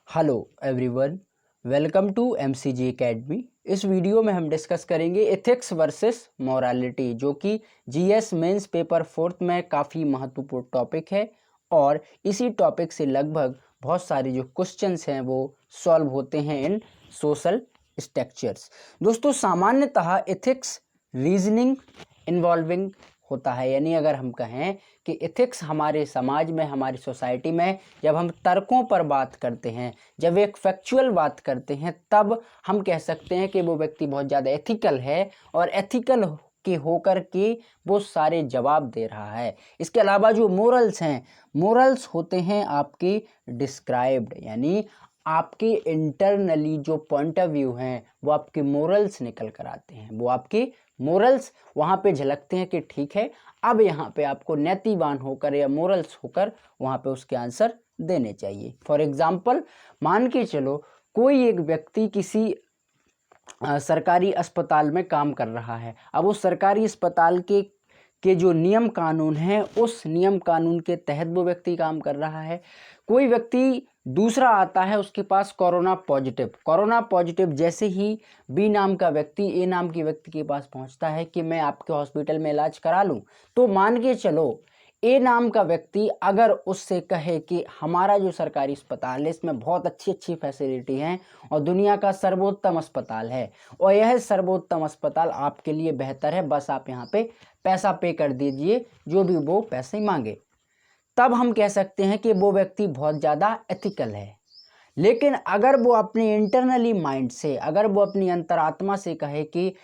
Hello everyone, welcome to MCG academy. इस video में हम डिस्कस करेंगे एथिक्स वर्सेस मोरालिटी, जो कि जीएस मेंस पेपर 4 में काफ़ी महत्वपूर्ण टॉपिक है और इसी टॉपिक से लगभग बहुत सारे जो क्वेश्चंस हैं वो सॉल्व होते हैं इन सोशल स्ट्रक्चर्स। दोस्तों, सामान्यतः एथिक्स रीजनिंग इन्वॉल्विंग होता है, यानी अगर हम कहें कि एथिक्स हमारे समाज में, हमारी सोसाइटी में जब हम तर्कों पर बात करते हैं, जब एक फैक्चुअल बात करते हैं, तब हम कह सकते हैं कि वो व्यक्ति बहुत ज़्यादा एथिकल है और एथिकल के होकर के वो सारे जवाब दे रहा है। इसके अलावा जो मोरल्स हैं, मोरल्स होते हैं आपके डिस्क्राइब्ड, यानी आपके इंटरनली जो पॉइंट ऑफ व्यू हैं वो आपके मोरल्स निकल कर आते हैं, वो आपके मोरल्स वहाँ पे झलकते हैं कि ठीक है, अब यहाँ पे आपको नैतिवान होकर या मोरल्स होकर वहाँ पे उसके आंसर देने चाहिए। फॉर एग्जाम्पल, मान के चलो कोई एक व्यक्ति किसी सरकारी अस्पताल में काम कर रहा है। अब उस सरकारी अस्पताल के जो नियम कानून हैं, उस नियम कानून के तहत वो व्यक्ति काम कर रहा है। कोई व्यक्ति दूसरा आता है, उसके पास कोरोना पॉजिटिव जैसे ही बी नाम का व्यक्ति ए नाम के व्यक्ति के पास पहुंचता है कि मैं आपके हॉस्पिटल में इलाज करा लूं, तो मान के चलो ए नाम का व्यक्ति अगर उससे कहे कि हमारा जो सरकारी अस्पताल है इसमें बहुत अच्छी अच्छी फैसिलिटी हैं और दुनिया का सर्वोत्तम अस्पताल है और यह सर्वोत्तम अस्पताल आपके लिए बेहतर है, बस आप यहाँ पे पैसा पे कर दीजिए, जो भी वो पैसे मांगे, तब हम कह सकते हैं कि वो व्यक्ति बहुत ज़्यादा एथिकल है। लेकिन अगर वो अपने इंटरनली माइंड से, अगर वो अपनी अंतरात्मा से कहे कि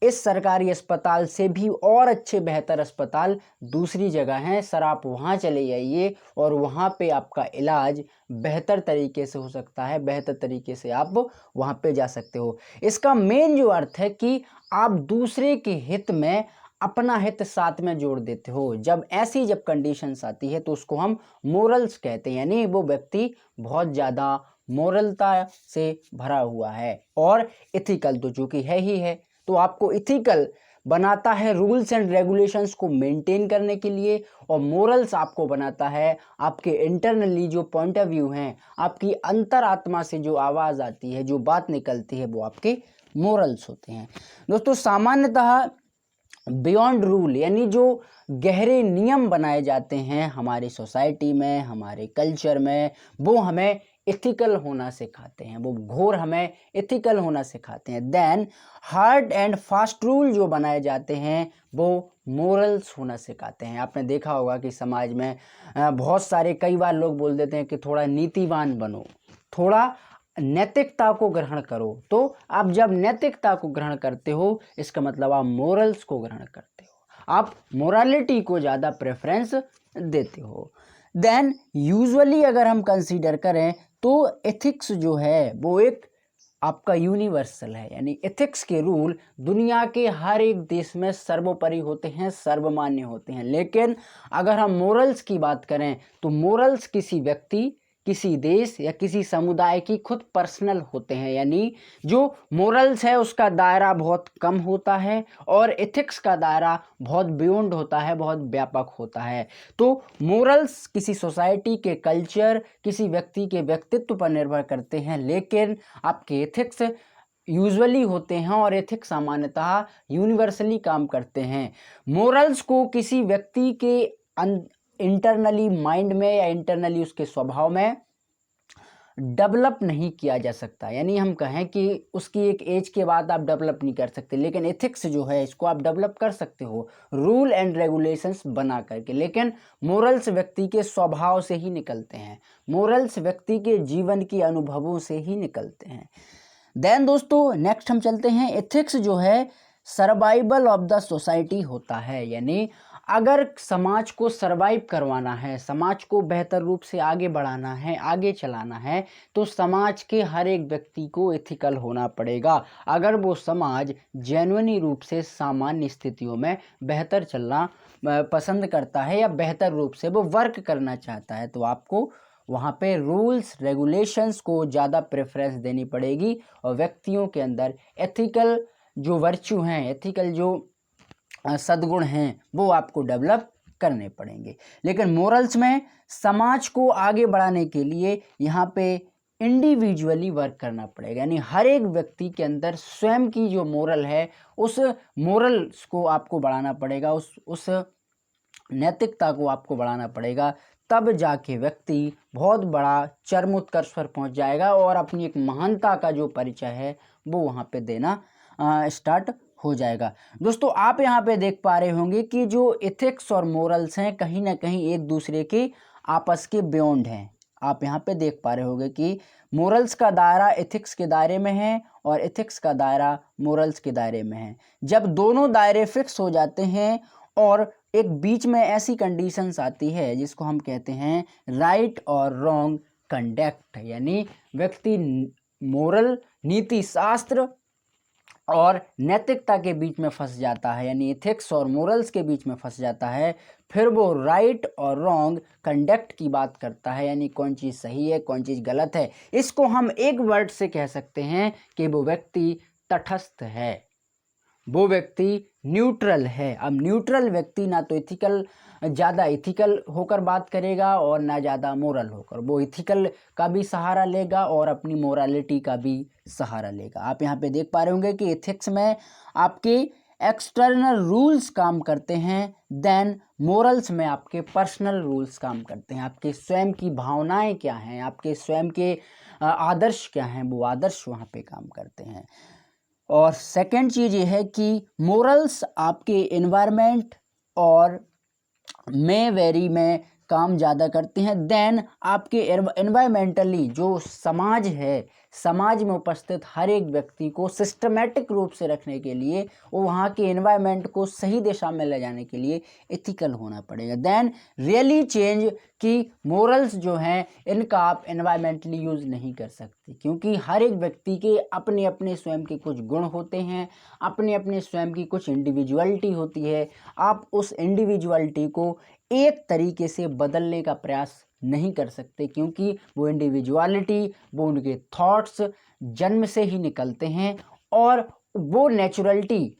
इस सरकारी अस्पताल से भी और अच्छे बेहतर अस्पताल दूसरी जगह हैं, सर आप वहाँ चले जाइए और वहाँ पे आपका इलाज बेहतर तरीके से हो सकता है, बेहतर तरीके से आप वहाँ पे जा सकते हो। इसका मेन जो अर्थ है कि आप दूसरे के हित में अपना हित साथ में जोड़ देते हो। जब कंडीशंस आती है तो उसको हम मोरल्स कहते हैं, यानी वो व्यक्ति बहुत ज़्यादा मोरलता से भरा हुआ है और इथिकल तो चूंकि है ही है, तो आपको इथिकल बनाता है रूल्स एंड रेगुलेशंस को मेंटेन करने के लिए, और मोरल्स आपको बनाता है आपके इंटरनली जो पॉइंट ऑफ व्यू हैं, आपकी अंतरात्मा से जो आवाज़ आती है, जो बात निकलती है, वो आपके मोरल्स होते हैं। दोस्तों, सामान्यतः बियॉन्ड रूल, यानी जो गहरे नियम बनाए जाते हैं हमारी सोसाइटी में, हमारे कल्चर में, वो हमें एथिकल होना सिखाते हैं, वो घोर हमें एथिकल होना सिखाते हैं। Then hard and fast rule जो बनाए जाते हैं वो मोरल्स होना सिखाते हैं। आपने देखा होगा कि समाज में बहुत सारे, कई बार लोग बोल देते हैं कि थोड़ा नीतिवान बनो, थोड़ा नैतिकता को ग्रहण करो। तो आप जब नैतिकता को ग्रहण करते हो, इसका मतलब आप मोरल्स को ग्रहण करते हो, आप मोरालिटी को ज़्यादा प्रेफरेंस देते हो। देन यूजुअली अगर हम कंसीडर करें तो एथिक्स जो है वो एक आपका यूनिवर्सल है, यानी एथिक्स के रूल दुनिया के हर एक देश में सर्वोपरि होते हैं, सर्वमान्य होते हैं। लेकिन अगर हम मोरल्स की बात करें तो मोरल्स किसी व्यक्ति, किसी देश या किसी समुदाय की खुद पर्सनल होते हैं, यानी जो मोरल्स है उसका दायरा बहुत कम होता है और एथिक्स का दायरा बहुत बियॉन्ड होता है, बहुत व्यापक होता है। तो मोरल्स किसी सोसाइटी के कल्चर, किसी व्यक्ति के व्यक्तित्व पर निर्भर करते हैं, लेकिन आपके एथिक्स यूजुअली होते हैं और एथिक्स सामान्यतः यूनिवर्सली काम करते हैं। मोरल्स को किसी व्यक्ति के इंटरनली माइंड में या इंटरनली उसके स्वभाव में डेवलप नहीं किया जा सकता, यानी हम कहें कि उसकी एक एज के बाद आप डेवलप नहीं कर सकते, लेकिन एथिक्स जो है इसको आप डेवलप कर सकते हो रूल एंड रेगुलेशंस बना करके। लेकिन मोरल्स व्यक्ति के स्वभाव से ही निकलते हैं, मोरल्स व्यक्ति के जीवन की अनुभवों से ही निकलते हैं। देन दोस्तों, नेक्स्ट हम चलते हैं, एथिक्स जो है सर्वाइवल ऑफ द सोसाइटी होता है, यानी अगर समाज को सर्वाइव करवाना है, समाज को बेहतर रूप से आगे बढ़ाना है, आगे चलाना है, तो समाज के हर एक व्यक्ति को एथिकल होना पड़ेगा। अगर वो समाज जेन्युइनी रूप से सामान्य स्थितियों में बेहतर चलना पसंद करता है या बेहतर रूप से वो वर्क करना चाहता है, तो आपको वहाँ पे रूल्स रेगुलेशंस को ज़्यादा प्रेफरेंस देनी पड़ेगी और व्यक्तियों के अंदर एथिकल जो वर्च्यू हैं, एथिकल जो सद्गुण हैं, वो आपको डेवलप करने पड़ेंगे। लेकिन मोरल्स में समाज को आगे बढ़ाने के लिए यहाँ पे इंडिविजुअली वर्क करना पड़ेगा, यानी हर एक व्यक्ति के अंदर स्वयं की जो मोरल है उस मोरल्स को आपको बढ़ाना पड़ेगा, उस नैतिकता को आपको बढ़ाना पड़ेगा, तब जाके व्यक्ति बहुत बड़ा चरमोत्कर्ष पर पहुंच जाएगा और अपनी एक महानता का जो परिचय है वो वहां पे देना स्टार्ट हो जाएगा। दोस्तों आप यहाँ पे देख पा रहे होंगे कि जो एथिक्स और मोरल्स हैं कहीं ना कहीं एक दूसरे के आपस के बियॉन्ड हैं। आप यहाँ पे देख पा रहे होंगे कि मोरल्स का दायरा एथिक्स के दायरे में है और एथिक्स का दायरा मोरल्स के दायरे में है। जब दोनों दायरे फिक्स हो जाते हैं और एक बीच में ऐसी कंडीशंस आती है जिसको हम कहते हैं राइट और रॉन्ग कंडक्ट, यानी व्यक्ति मोरल नीति शास्त्र और नैतिकता के बीच में फंस जाता है, यानी एथिक्स और मोरल्स के बीच में फंस जाता है, फिर वो राइट और रॉन्ग कंडक्ट की बात करता है, यानी कौन चीज़ सही है कौन चीज़ गलत है। इसको हम एक वर्ड से कह सकते हैं कि वो व्यक्ति तटस्थ है, वो व्यक्ति न्यूट्रल है। अब न्यूट्रल व्यक्ति ना तो ज़्यादा इथिकल होकर बात करेगा और ना ज़्यादा मोरल होकर, वो इथिकल का भी सहारा लेगा और अपनी मोरालिटी का भी सहारा लेगा। आप यहाँ पे देख पा रहे होंगे कि एथिक्स में आपके एक्सटर्नल रूल्स काम करते हैं, देन मोरल्स में आपके पर्सनल रूल्स काम करते हैं। आपके स्वयं की भावनाएं क्या हैं, आपके स्वयं के आदर्श क्या हैं, वो आदर्श वहाँ पे काम करते हैं। और सेकंड चीज़ ये है कि मोरल्स आपके एनवायरनमेंट और वेरी में काम ज़्यादा करते हैं, देन आपके एनवायरमेंटली जो समाज है, समाज में उपस्थित हर एक व्यक्ति को सिस्टमेटिक रूप से रखने के लिए, वो वहाँ के एनवायरनमेंट को सही दिशा में ले जाने के लिए एथिकल होना पड़ेगा। देन रियली चेंज कि मोरल्स जो हैं इनका आप एनवायरमेंटली यूज़ नहीं कर सकते, क्योंकि हर एक व्यक्ति के अपने अपने स्वयं के कुछ गुण होते हैं, अपने अपने स्वयं की कुछ इंडिविजुअलिटी होती है। आप उस इंडिविजुअलिटी को एक तरीके से बदलने का प्रयास नहीं कर सकते, क्योंकि वो इंडिविजुअलिटी, वो उनके थॉट्स जन्म से ही निकलते हैं और वो नेचुरलिटी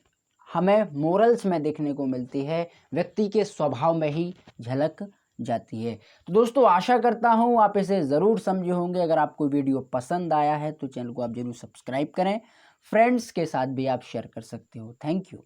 हमें मोरल्स में देखने को मिलती है, व्यक्ति के स्वभाव में ही झलक जाती है। तो दोस्तों आशा करता हूँ आप इसे ज़रूर समझे होंगे। अगर आपको वीडियो पसंद आया है तो चैनल को आप ज़रूर सब्सक्राइब करें, फ्रेंड्स के साथ भी आप शेयर कर सकते हो। Thank you.